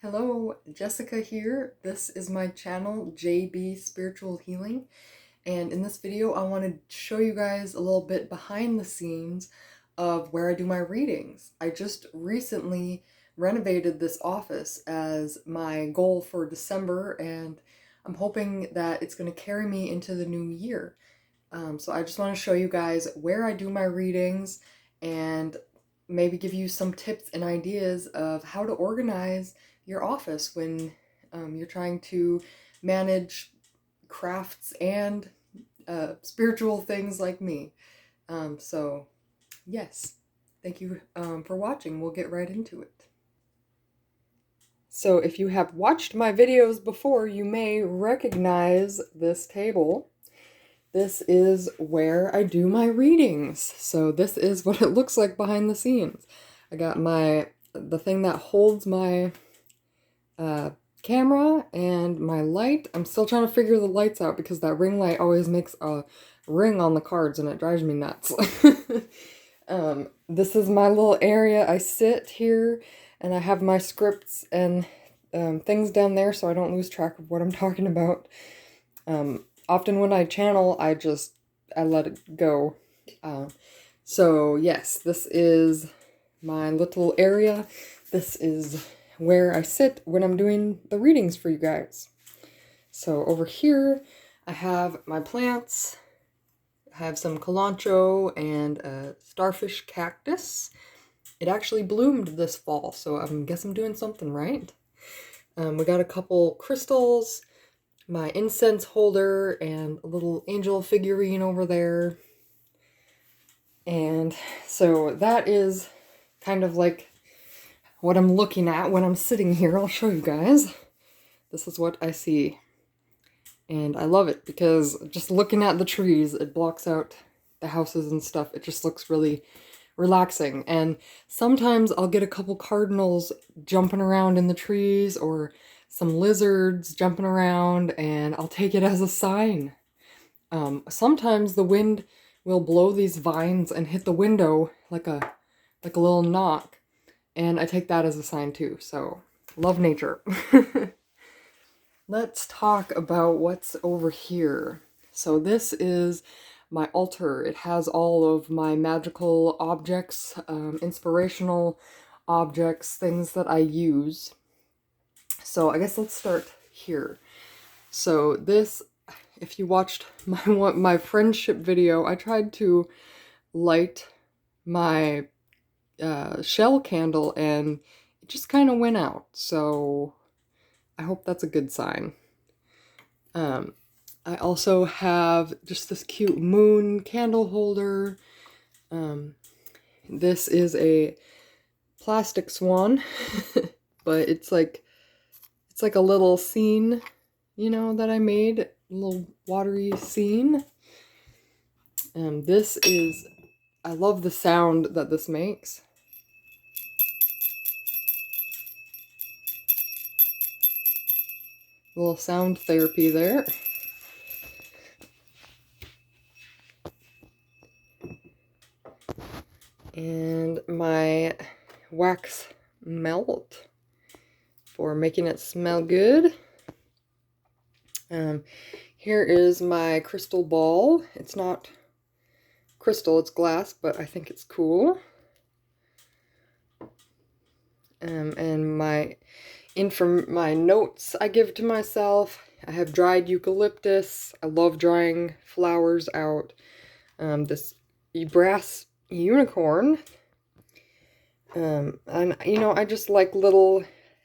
Hello, Jessica here. This is my channel, JB Spiritual Healing, and in this video I want to show you guys a little bit behind the scenes of where I do my readings. I just recently renovated this office as my goal for December, and I'm hoping that it's going to carry me into the new year. So I just want to show you guys where I do my readings and maybe give you some tips and ideas of how to organize your office when you're trying to manage crafts and spiritual things like me. So yes, thank you for watching. We'll get right into it. So if you have watched my videos before, you may recognize this table. This is where I do my readings. So this is what it looks like behind the scenes. I got the thing that holds my camera and my light. I'm still trying to figure the lights out because that ring light always makes a ring on the cards and it drives me nuts. This is my little area. I sit here and I have my scripts and things down there so I don't lose track of what I'm talking about. Often when I channel, I let it go. So yes, this is my little area. This is where I sit when I'm doing the readings for you guys. So over here, I have my plants. I have some kalanchoe and a starfish cactus. It actually bloomed this fall, so I guess I'm doing something right. We got a couple crystals, my incense holder, and a little angel figurine over there. And so that is kind of like what I'm looking at when I'm sitting here. I'll show you guys. This is what I see. And I love it because just looking at the trees, it blocks out the houses and stuff. It just looks really relaxing. And sometimes I'll get a couple cardinals jumping around in the trees or some lizards jumping around, and I'll take it as a sign. Sometimes the wind will blow these vines and hit the window like a little knock. And I take that as a sign too, so love nature. Let's talk about what's over here. So this is my altar. It has all of my magical objects, inspirational objects, things that I use. So I guess let's start here. So this, if you watched my friendship video, I tried to light my shell candle and it just kind of went out, so I hope that's a good sign. I also have just this cute moon candle holder. This is a plastic swan, but it's like a little scene, you know, that I made, a little watery scene. This is, I love the sound that this makes. A little sound therapy there. And my wax melt for making it smell good. Here is my crystal ball. It's not crystal, it's glass, but I think it's cool. And my notes I give to myself. I have dried eucalyptus. I love drying flowers out. This brass unicorn. And you know, I just like little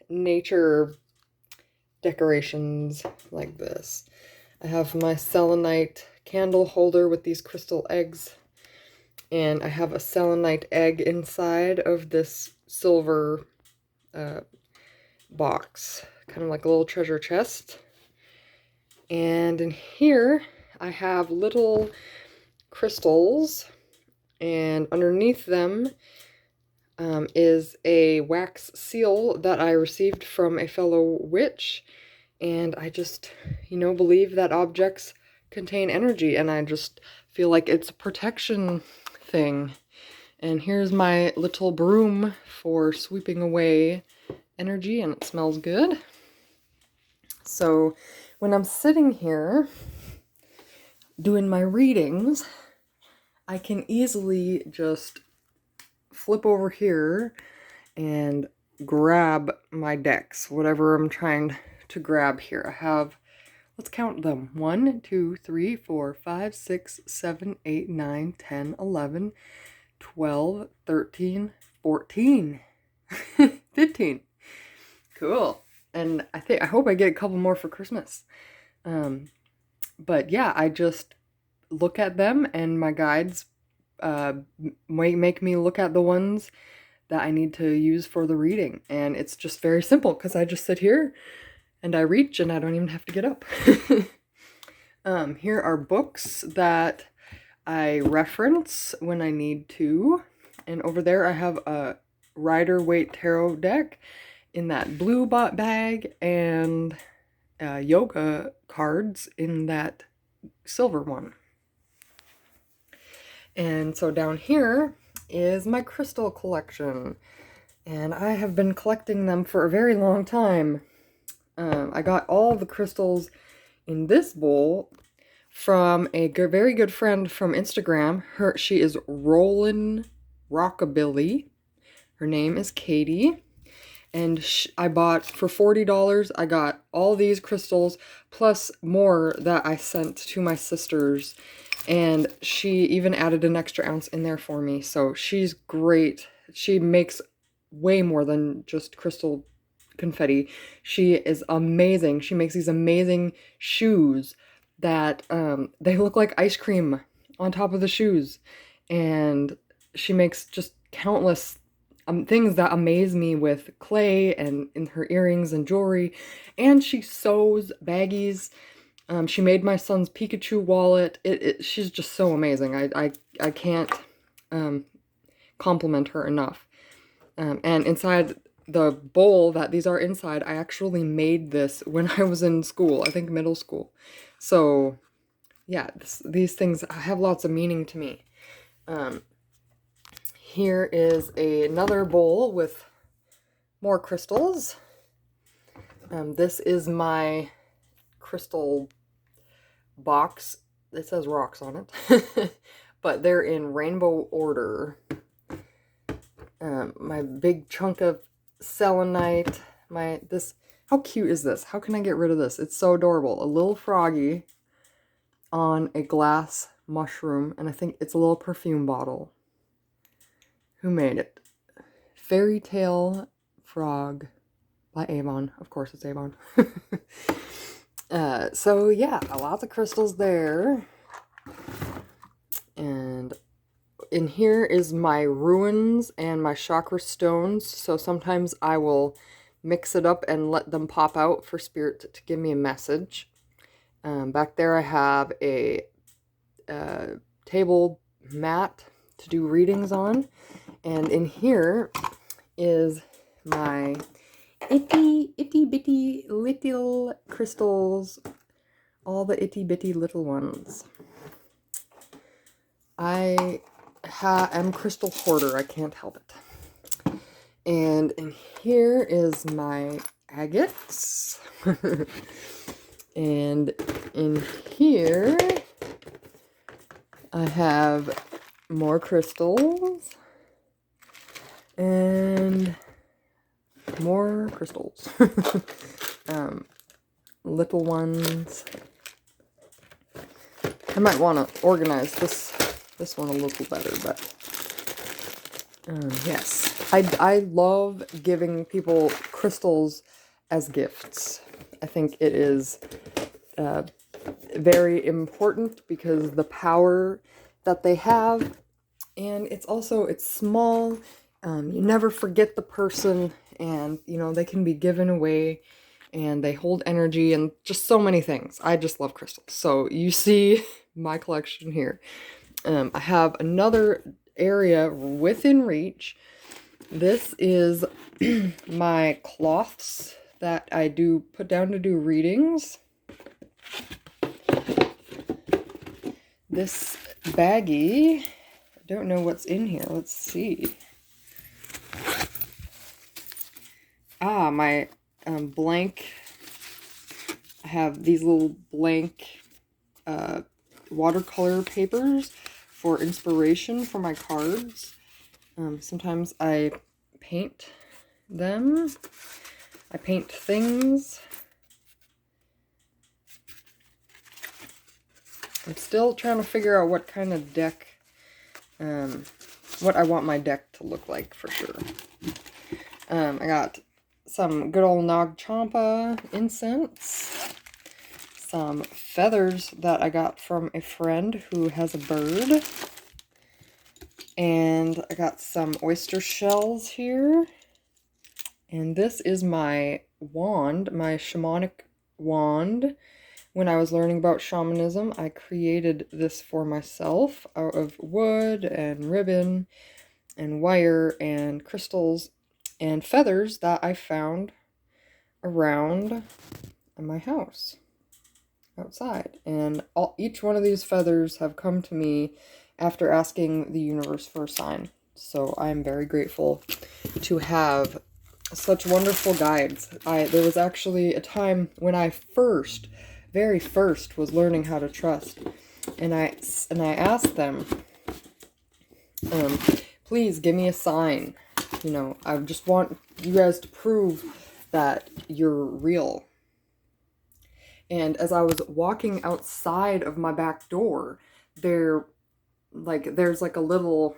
nature decorations like this. I have my selenite candle holder with these crystal eggs. And I have a selenite egg inside of this silver box, kind of like a little treasure chest. And in here I have little crystals, and underneath them is a wax seal that I received from a fellow witch, and I just, you know, believe that objects contain energy, and I just feel like it's a protection thing. And here's my little broom for sweeping away energy and it smells good. So when I'm sitting here doing my readings, I can easily just flip over here and grab my decks, whatever I'm trying to grab here. I have, let's count them. 1, 2, 3, 4, 5, 6, 7, 8, 9, 10, 11, 12, 13, 14, 15. Cool. And I hope I get a couple more for Christmas. But yeah, I just look at them, and my guides make me look at the ones that I need to use for the reading. And it's just very simple because I just sit here and I reach and I don't even have to get up. Here are books that I reference when I need to. And over there I have a Rider-Waite tarot deck in that blue bag, and yoga cards in that silver one. And so down here is my crystal collection, and I have been collecting them for a very long time. I got all the crystals in this bowl from a very good friend from Instagram. She is Rollin' Rockabilly. Her name is Katie. And I bought for $40. I got all these crystals plus more that I sent to my sisters. And she even added an extra ounce in there for me. So she's great. She makes way more than just crystal confetti. She is amazing. She makes these amazing shoes that they look like ice cream on top of the shoes. And she makes just countless things that amaze me with clay and in her earrings and jewelry. And she sews baggies. She made my son's Pikachu wallet. She's just so amazing. I can't compliment her enough. And inside the bowl that these are inside, I actually made this when I was in school, I think middle school. So yeah, these things have lots of meaning to me. Here is another bowl with more crystals. This is my crystal box. It says rocks on it, but they're in rainbow order. My big chunk of selenite. How cute is this? How can I get rid of this? It's so adorable. A little froggy on a glass mushroom, and I think it's a little perfume bottle. Who made it? Fairy Tale Frog by Avon. Of course it's Avon. So yeah, lots of crystals there. And in here is my runes and my chakra stones. So sometimes I will mix it up and let them pop out for spirit to give me a message. Back there I have a table mat to do readings on. And in here is my itty bitty little crystals. All the itty bitty little ones. I am crystal hoarder. I can't help it. And in here is my agates. And in here I have more crystals and more crystals. Little ones. I might want to organize this one a little better, but yes, I love giving people crystals as gifts. I think it is very important because the power that they have, and it's small. You never forget the person, and they can be given away, and they hold energy and just so many things. I just love crystals. So you see my collection here. I have another area within reach. This is my cloths that I put down to do readings. This baggie, I don't know what's in here. Let's see. My blank, I have these little blank watercolor papers for inspiration for my cards. Sometimes I paint them. I paint things. I'm still trying to figure out what kind of deck, what I want my deck to look like for sure. I got some good old Nag Champa incense, some feathers that I got from a friend who has a bird, and I got some oyster shells here, and this is my wand, my shamanic wand. When I was learning about shamanism, I created this for myself out of wood and ribbon and wire and crystals and feathers that I found around my house outside. And each one of these feathers have come to me after asking the universe for a sign. So I'm very grateful to have such wonderful guides. There was actually a time when I very first was learning how to trust, and I asked them, please give me a sign. You know, I just want you guys to prove that you're real. And as I was walking outside of my back door, there's like a little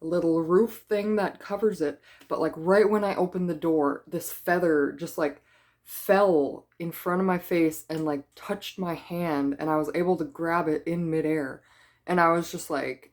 roof thing that covers it, but like right when I opened the door, this feather just like fell in front of my face and like touched my hand, and I was able to grab it in midair, and I was just like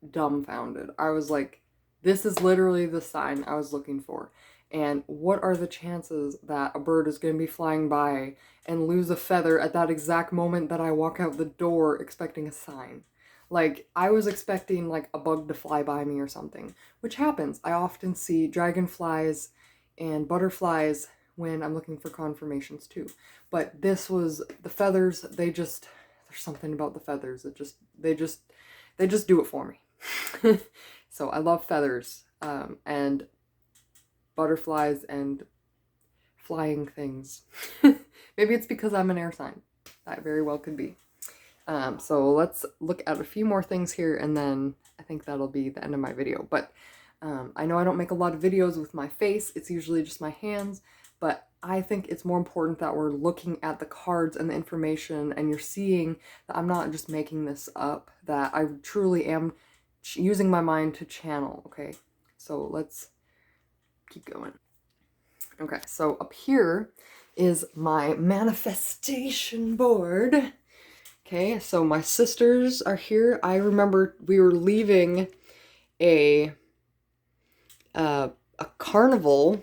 dumbfounded. I was like, this is literally the sign I was looking for. And what are the chances that a bird is going to be flying by and lose a feather at that exact moment that I walk out the door expecting a sign? Like, I was expecting like a bug to fly by me or something, which happens. I often see dragonflies and butterflies when I'm looking for confirmations too. But this was the feathers. There's something about the feathers that they just do it for me. So I love feathers, and butterflies and flying things. Maybe it's because I'm an air sign. That very well could be. So let's look at a few more things here, and then I think that'll be the end of my video. But I know I don't make a lot of videos with my face. It's usually just my hands. But I think it's more important that we're looking at the cards and the information, and you're seeing that I'm not just making this up, that I truly am using my mind to channel, okay? So let's keep going. Okay, so up here is my manifestation board. Okay, so my sisters are here. I remember we were leaving a carnival,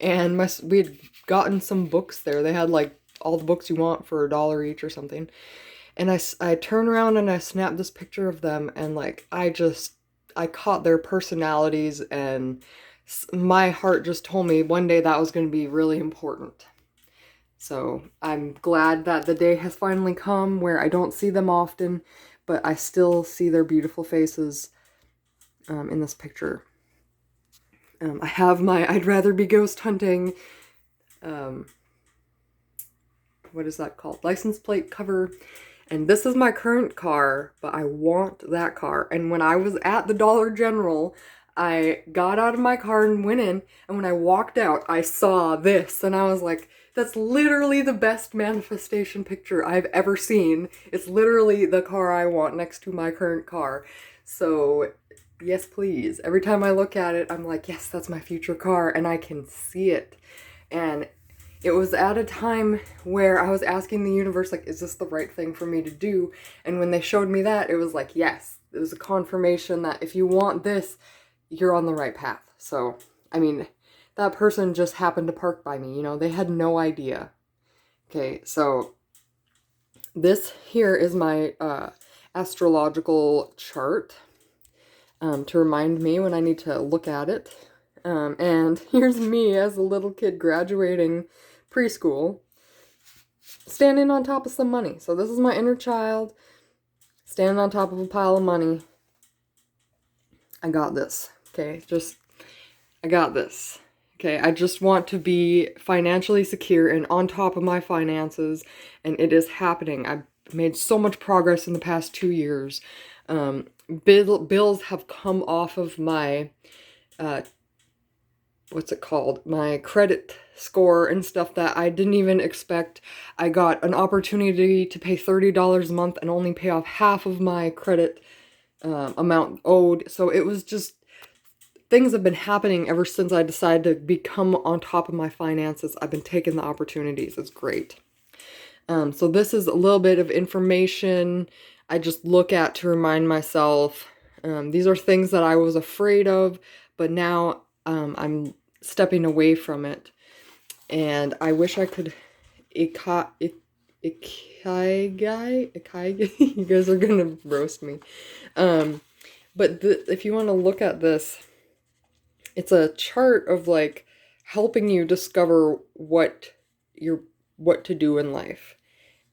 and we had gotten some books there. They had like all the books you want for $1 each or something. And I turned around and I snapped this picture of them, and like I caught their personalities, and my heart just told me one day that was going to be really important. So I'm glad that the day has finally come where I don't see them often, but I still see their beautiful faces in this picture. I have my I'd rather be ghost hunting, what is that called? License plate cover. And this is my current car, but I want that car. And when I was at the Dollar General, I got out of my car and went in, and when I walked out, I saw this, and I was like, that's literally the best manifestation picture I've ever seen. It's literally the car I want next to my current car. So, yes, please. Every time I look at it, I'm like, yes, that's my future car, and I can see it. And it was at a time where I was asking the universe, like, is this the right thing for me to do? And when they showed me that, it was like, yes. It was a confirmation that if you want this, you're on the right path. So, I mean, that person just happened to park by me, you know, they had no idea. Okay, so this here is my astrological chart to remind me when I need to look at it. And here's me as a little kid graduating preschool, standing on top of some money. So this is my inner child, standing on top of a pile of money. I got this, okay? Just, I got this. Okay, I just want to be financially secure and on top of my finances, and it is happening. I've made so much progress in the past 2 years. Bills have come off of my, what's it called? My credit score and stuff that I didn't even expect. I got an opportunity to pay $30 a month and only pay off half of my credit amount owed. So it was just, things have been happening ever since I decided to become on top of my finances. I've been taking the opportunities. It's great. So this is a little bit of information I just look at to remind myself. These are things that I was afraid of, but now I'm stepping away from it. And I wish I could ikigai. You guys are gonna roast me. But if you want to look at this, it's a chart of like helping you discover what to do in life.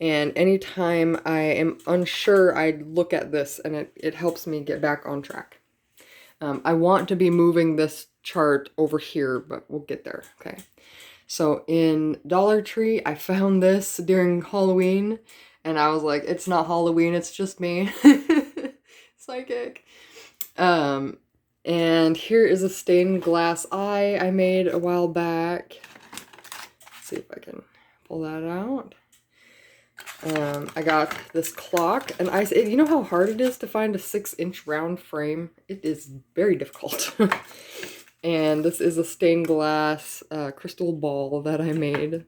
And anytime I am unsure, I look at this and it helps me get back on track. I want to be moving this chart over here, but we'll get there, okay? So in Dollar Tree, I found this during Halloween, and I was like, it's not Halloween, it's just me. Psychic. And here is a stained glass eye I made a while back. Let's see if I can pull that out. I got this clock, and you know how hard it is to find a 6-inch round frame? It is very difficult. And this is a stained glass crystal ball that I made.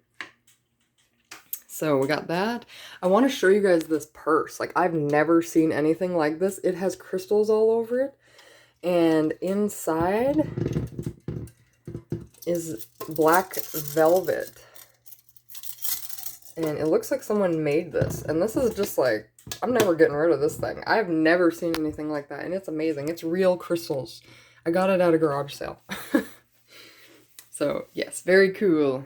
So we got that. I want to show you guys this purse. Like, I've never seen anything like this. It has crystals all over it. And inside is black velvet. And it looks like someone made this. And this is just like, I'm never getting rid of this thing. I've never seen anything like that. And it's amazing. It's real crystals. I got it at a garage sale. So, yes, very cool.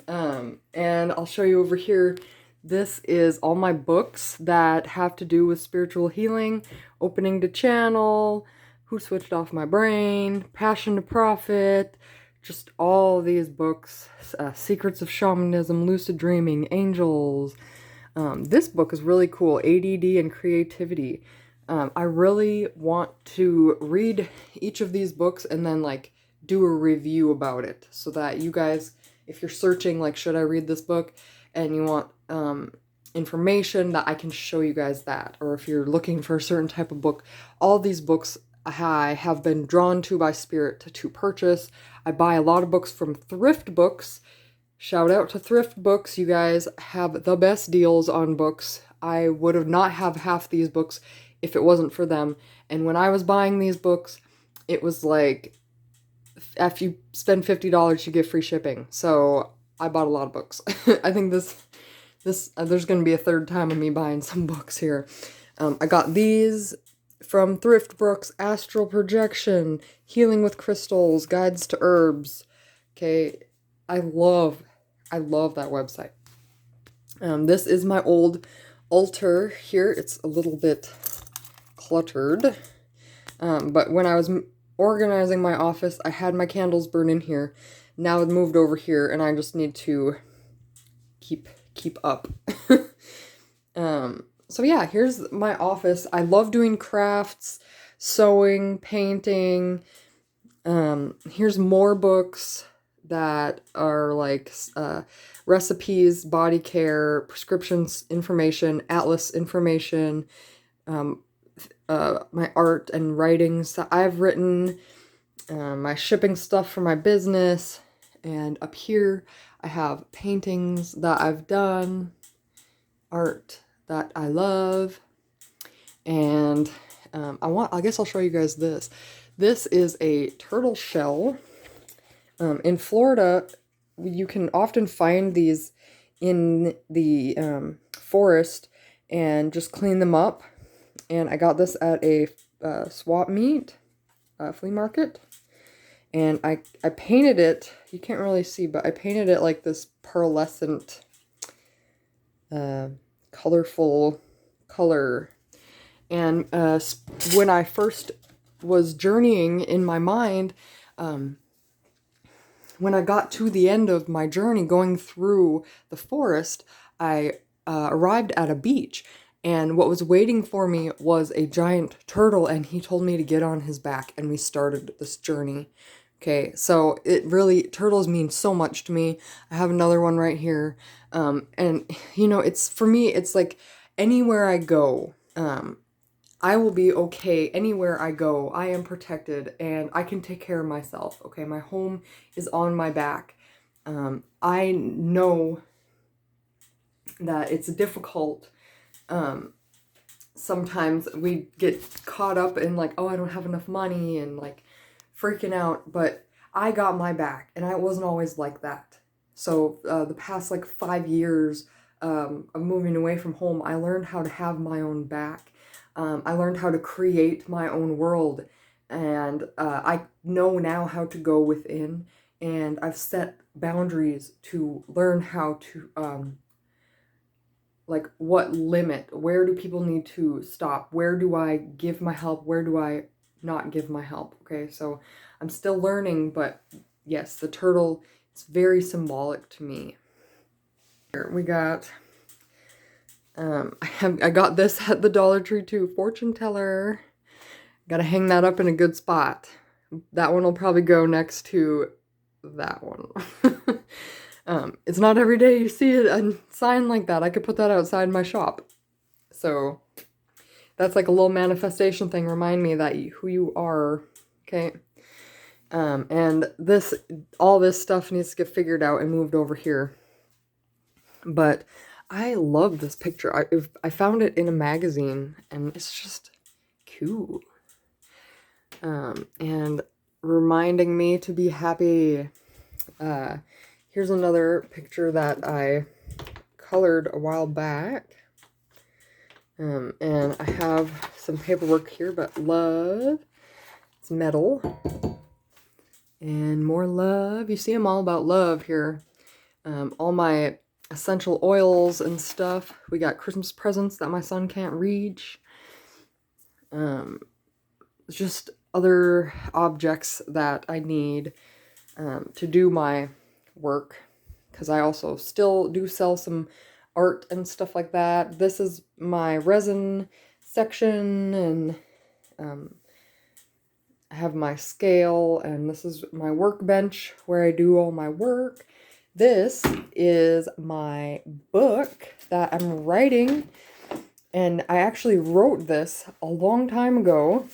And I'll show you over here. This is all my books that have to do with spiritual healing, opening to channel, Who Switched Off My Brain, Passion to Profit, just all these books, Secrets of Shamanism, Lucid Dreaming, Angels. This book is really cool, ADD and Creativity. I really want to read each of these books and then like do a review about it so that you guys, if you're searching like, should I read this book, and you want information, that I can show you guys that. Or if you're looking for a certain type of book, all these books I have been drawn to by spirit to purchase. I buy a lot of books from thrift books. Shout out to thrift books. You guys have the best deals on books. I would have not have half these books if it wasn't for them. And when I was buying these books, it was like, if you spend $50, you get free shipping. So I bought a lot of books. I think there's going to be a third time of me buying some books here. I got these from thrift books: Astral Projection, Healing with Crystals, Guides to Herbs. Okay, I love that website. This is my old altar here. It's a little bit cluttered. But when I was organizing my office, I had my candles burn in here. Now it's moved over here, and I just need to keep up. So yeah, here's my office. I love doing crafts, sewing, painting. Here's more books that are like recipes, body care, prescriptions information, atlas information, my art and writings that I've written, my shipping stuff for my business, and up here I have paintings that I've done, art that I love, and I guess I'll show you guys this. This is a turtle shell. In Florida, you can often find these in the forest and just clean them up. And I got this at a swap meet, flea market. And I painted it, you can't really see, but I painted it like this pearlescent, colorful color. And when I first was journeying in my mind, when I got to the end of my journey going through the forest, I arrived at a beach. And what was waiting for me was a giant turtle, and he told me to get on his back, and we started this journey. Okay, so it really, turtles mean so much to me. I have another one right here. And, you know, it's, for me, it's like anywhere I go, I will be okay anywhere I go. I am protected, and I can take care of myself, okay? My home is on my back. I know that it's difficult. Sometimes we get caught up in like, oh, I don't have enough money and like freaking out, but I got my back, and I wasn't always like that. So the past like 5 years of moving away from home, I learned how to have my own back. I learned how to create my own world, and I know now how to go within, and I've set boundaries to learn how to like what limit, where do people need to stop, where do I give my help, where do I not give my help. Okay, so I'm still learning, but yes, the turtle, it's very symbolic to me. Here we got I got this at the Dollar Tree too, fortune teller. Gotta hang that up in a good spot. That one will probably go next to that one. It's not every day you see a sign like that. I could put that outside my shop. So that's like a little manifestation thing. Remind me that who you are. Okay. And this, all this stuff needs to get figured out and moved over here. But I love this picture. I found it in a magazine, and it's just cool. And reminding me to be happy. Here's another picture that I colored a while back. And I have some paperwork here, but love. It's metal. And more love. You see, I'm all about love here. All my essential oils and stuff. We got Christmas presents that my son can't reach. Just other objects that I need to do my work, because I also still do sell some art and stuff like that. This is my resin section, and I have my scale, and this is my workbench where I do all my work. This is my book that I'm writing, and I actually wrote this a long time ago,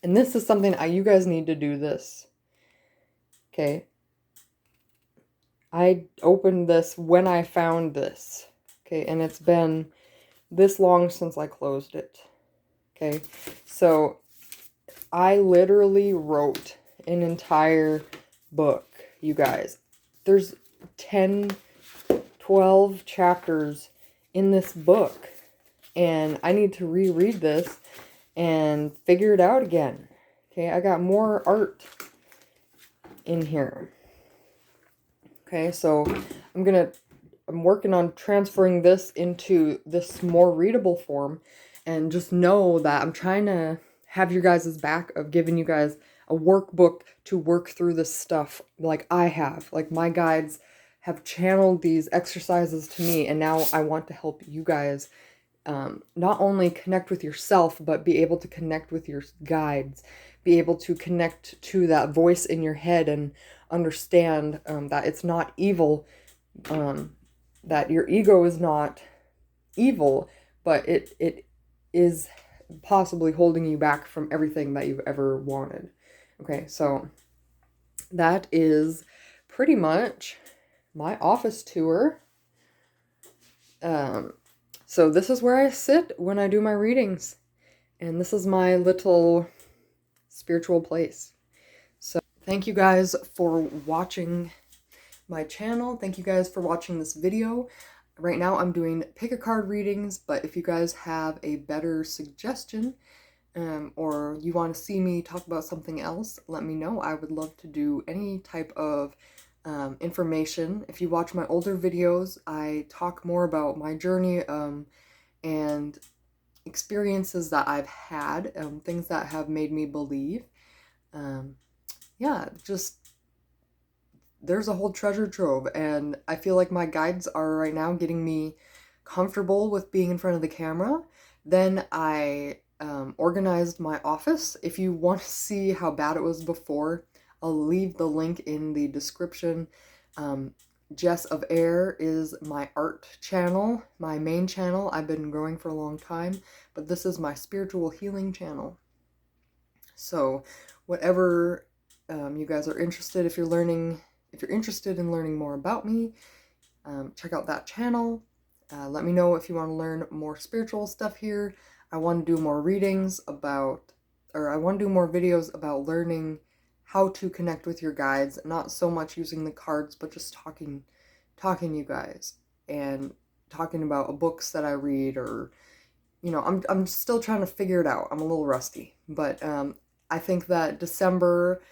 and this is something you guys need to do this. Okay. I opened this when I found this. Okay, and it's been this long since I closed it. Okay, so I literally wrote an entire book, you guys. There's 10, 12 chapters in this book, and I need to reread this and figure it out again. Okay, I got more art in here. Okay, so I'm working on transferring this into this more readable form, and just know that I'm trying to have your guys' back of giving you guys a workbook to work through this stuff like I have. Like, my guides have channeled these exercises to me, and now I want to help you guys not only connect with yourself, but be able to connect with your guides, be able to connect to that voice in your head, and understand that it's not evil, that your ego is not evil, but it is possibly holding you back from everything that you've ever wanted. Okay, so that is pretty much my office tour. So this is where I sit when I do my readings, and this is my little spiritual place. So thank you guys for watching my channel. Thank you guys for watching this video. Right now I'm doing pick a card readings, but if you guys have a better suggestion, or you want to see me talk about something else, let me know. I would love to do any type of information. If you watch my older videos, I talk more about my journey and experiences that I've had, things that have made me believe. Yeah, just there's a whole treasure trove, and I feel like my guides are right now getting me comfortable with being in front of the camera. Then I organized my office. If you want to see how bad it was before, I'll leave the link in the description. Jess of Air is my art channel, my main channel. I've been growing for a long time, but this is my spiritual healing channel. So whatever you guys are interested, if you're interested in learning more about me, check out that channel. Let me know if you want to learn more spiritual stuff here. I want to do more readings about, or I want to do more videos about learning how to connect with your guides, not so much using the cards, but just talking to you guys and talking about books that I read, or I'm still trying to figure it out. I'm a little rusty, but I think that December,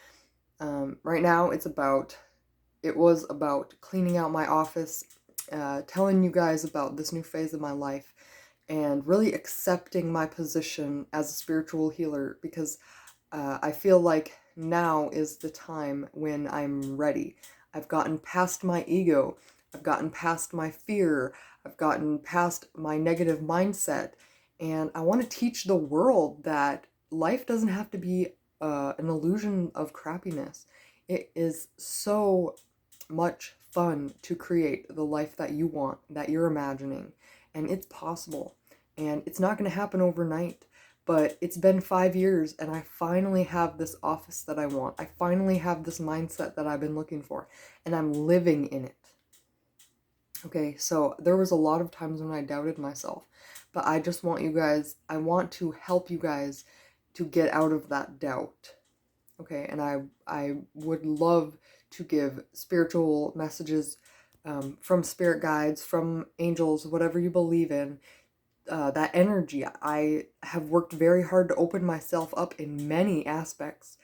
right now, it was about cleaning out my office, telling you guys about this new phase of my life, and really accepting my position as a spiritual healer, because I feel like now is the time when I'm ready. I've gotten past my ego. I've gotten past my fear. I've gotten past my negative mindset. And I want to teach the world that life doesn't have to be an illusion of crappiness. It is so much fun to create the life that you want, that you're imagining. And it's possible. And it's not going to happen overnight. But it's been 5 years, and I finally have this office that I want. I finally have this mindset that I've been looking for, and I'm living in it. Okay, so there was a lot of times when I doubted myself, but I just want you guys, I want to help you guys to get out of that doubt. Okay, and I would love to give spiritual messages from spirit guides, from angels, whatever you believe in. That energy. I have worked very hard to open myself up in many aspects.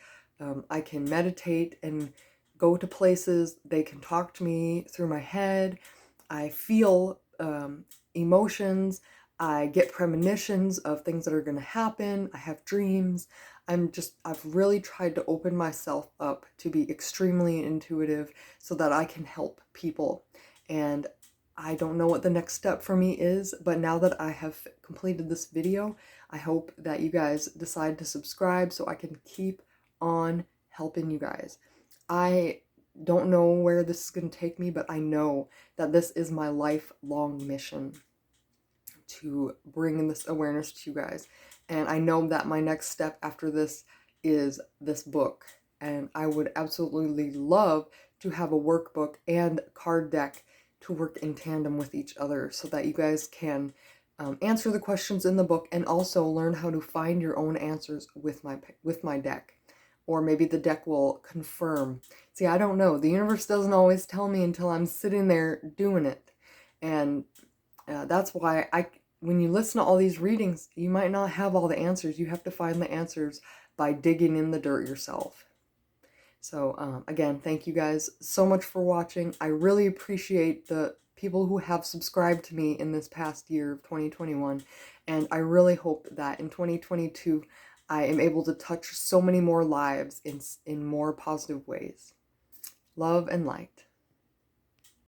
I can meditate and go to places. They can talk to me through my head. I feel emotions. I get premonitions of things that are going to happen. I have dreams. I've really tried to open myself up to be extremely intuitive so that I can help people. And I don't know what the next step for me is, but now that I have completed this video, I hope that you guys decide to subscribe so I can keep on helping you guys. I don't know where this is going to take me, but I know that this is my lifelong mission to bring this awareness to you guys. And I know that my next step after this is this book. And I would absolutely love to have a workbook and card deck to work in tandem with each other so that you guys can answer the questions in the book and also learn how to find your own answers with my deck. Or maybe the deck will confirm. See, I don't know. The universe doesn't always tell me until I'm sitting there doing it. And that's why when you listen to all these readings, you might not have all the answers. You have to find the answers by digging in the dirt yourself. So again, thank you guys so much for watching. I really appreciate the people who have subscribed to me in this past year of 2021. And I really hope that in 2022, I am able to touch so many more lives in more positive ways. Love and light.